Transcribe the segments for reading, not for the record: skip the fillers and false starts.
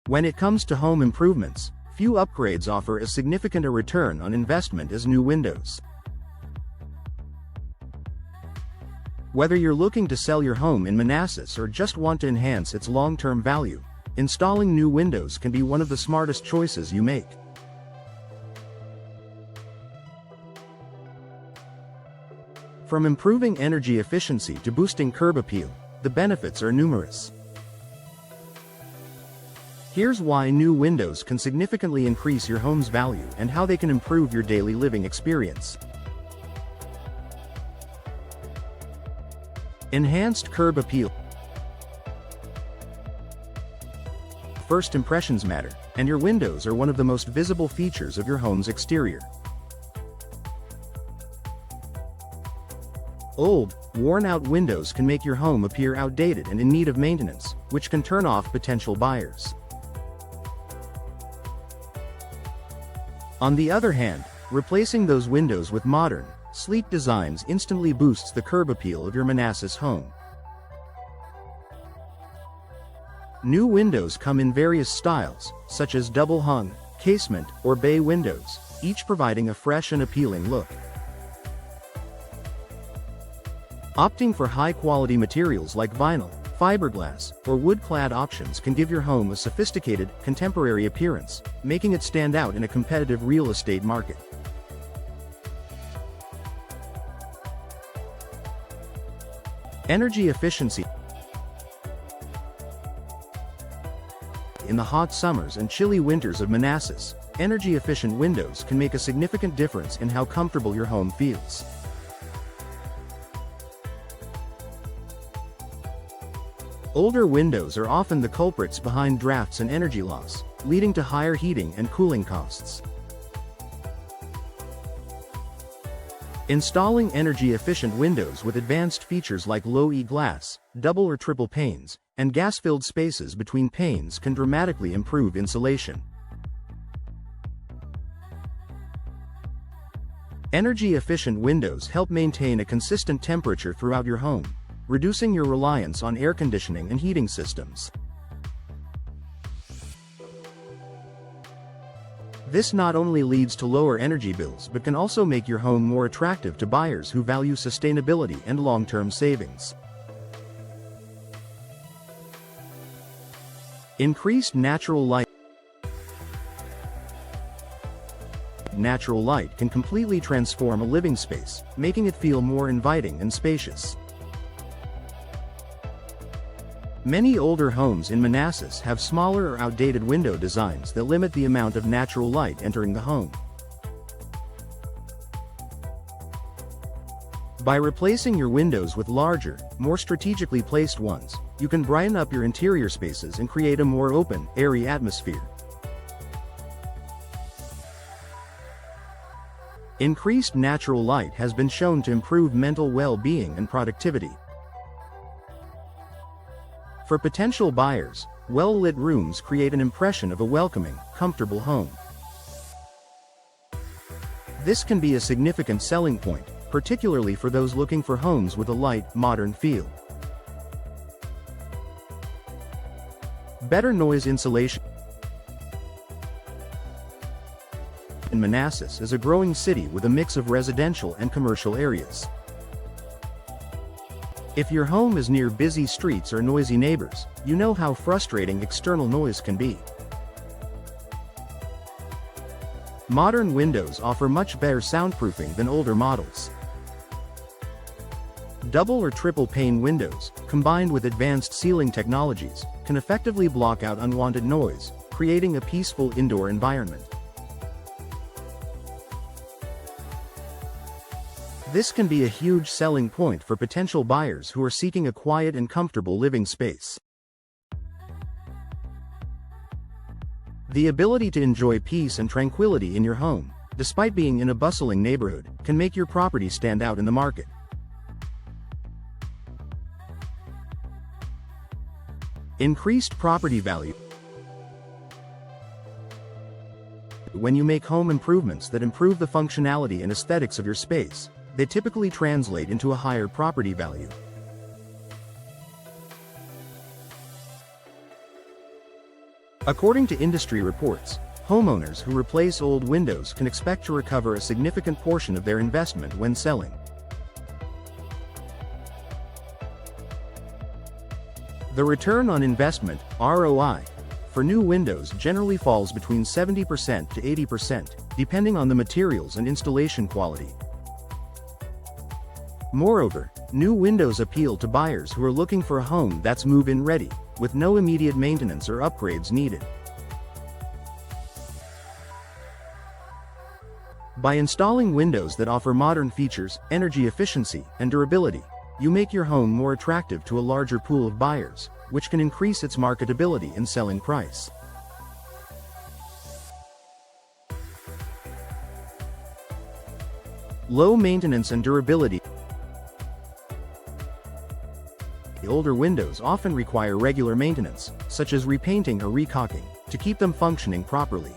When it comes to home improvements, few upgrades offer as significant a return on investment as new windows. Whether you're looking to sell your home in Manassas or just want to enhance its long-term value, installing new windows can be one of the smartest choices you make. From improving energy efficiency to boosting curb appeal, the benefits are numerous. Here's why new windows can significantly increase your home's value and how they can improve your daily living experience. Enhanced curb appeal. First impressions matter, and your windows are one of the most visible features of your home's exterior. Old, worn-out windows can make your home appear outdated and in need of maintenance, which can turn off potential buyers. On the other hand, replacing those windows with modern, sleek designs instantly boosts the curb appeal of your Manassas home. New windows come in various styles, such as double-hung, casement, or bay windows, each providing a fresh and appealing look. Opting for high-quality materials like vinyl, fiberglass, or wood-clad options can give your home a sophisticated, contemporary appearance, making it stand out in a competitive real estate market. Energy efficiency. In the hot summers and chilly winters of Manassas, energy-efficient windows can make a significant difference in how comfortable your home feels. Older windows are often the culprits behind drafts and energy loss, leading to higher heating and cooling costs. Installing energy-efficient windows with advanced features like low-E glass, double or triple panes, and gas-filled spaces between panes can dramatically improve insulation. Energy-efficient windows help maintain a consistent temperature throughout your home, reducing your reliance on air conditioning and heating systems. This not only leads to lower energy bills but can also make your home more attractive to buyers who value sustainability and long-term savings. Increased natural light. Natural light can completely transform a living space, making it feel more inviting and spacious. Many older homes in Manassas have smaller or outdated window designs that limit the amount of natural light entering the home. By replacing your windows with larger, more strategically placed ones, you can brighten up your interior spaces and create a more open, airy atmosphere. Increased natural light has been shown to improve mental well-being and productivity. For potential buyers, well-lit rooms create an impression of a welcoming, comfortable home. This can be a significant selling point, particularly for those looking for homes with a light, modern feel. Better noise insulation. In Manassas is a growing city with a mix of residential and commercial areas. If your home is near busy streets or noisy neighbors, you know how frustrating external noise can be. Modern windows offer much better soundproofing than older models. Double or triple pane windows, combined with advanced ceiling technologies, can effectively block out unwanted noise, creating a peaceful indoor environment. This can be a huge selling point for potential buyers who are seeking a quiet and comfortable living space. The ability to enjoy peace and tranquility in your home, despite being in a bustling neighborhood, can make your property stand out in the market. Increased property value. When you make home improvements that improve the functionality and aesthetics of your space, they typically translate into a higher property value. According to industry reports, homeowners who replace old windows can expect to recover a significant portion of their investment when selling. The return on investment, ROI, for new windows generally falls between 70% to 80%, depending on the materials and installation quality. Moreover, new windows appeal to buyers who are looking for a home that's move-in ready, with no immediate maintenance or upgrades needed. By installing windows that offer modern features, energy efficiency, and durability, you make your home more attractive to a larger pool of buyers, which can increase its marketability and selling price. Low maintenance and durability. Older windows often require regular maintenance, such as repainting or recaulking, to keep them functioning properly.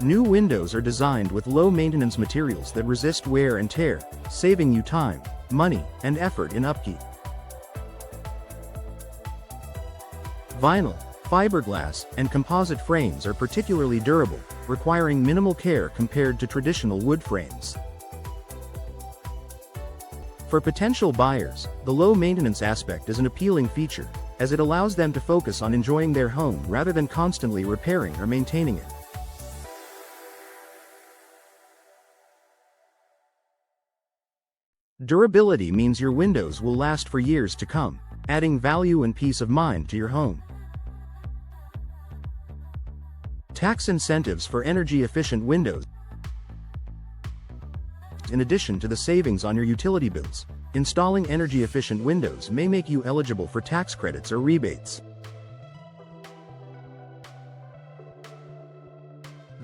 New windows are designed with low-maintenance materials that resist wear and tear, saving you time, money, and effort in upkeep. Vinyl, fiberglass, and composite frames are particularly durable, requiring minimal care compared to traditional wood frames. For potential buyers, the low-maintenance aspect is an appealing feature, as it allows them to focus on enjoying their home rather than constantly repairing or maintaining it. Durability means your windows will last for years to come, adding value and peace of mind to your home. Tax incentives for energy-efficient windows. In addition to the savings on your utility bills, installing energy-efficient windows may make you eligible for tax credits or rebates.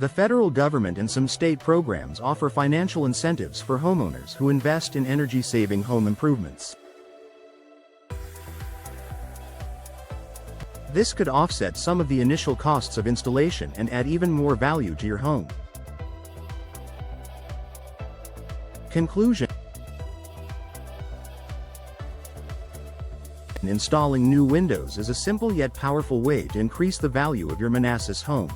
The federal government and some state programs offer financial incentives for homeowners who invest in energy-saving home improvements. This could offset some of the initial costs of installation and add even more value to your home. Conclusion. Installing new windows is a simple yet powerful way to increase the value of your Manassas home.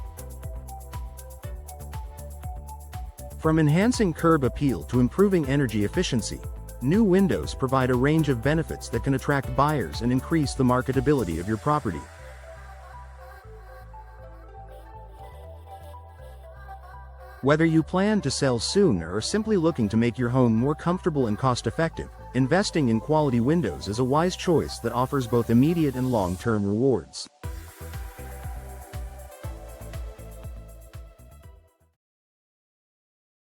From enhancing curb appeal to improving energy efficiency, new windows provide a range of benefits that can attract buyers and increase the marketability of your property. Whether you plan to sell soon or are simply looking to make your home more comfortable and cost-effective, investing in quality windows is a wise choice that offers both immediate and long-term rewards.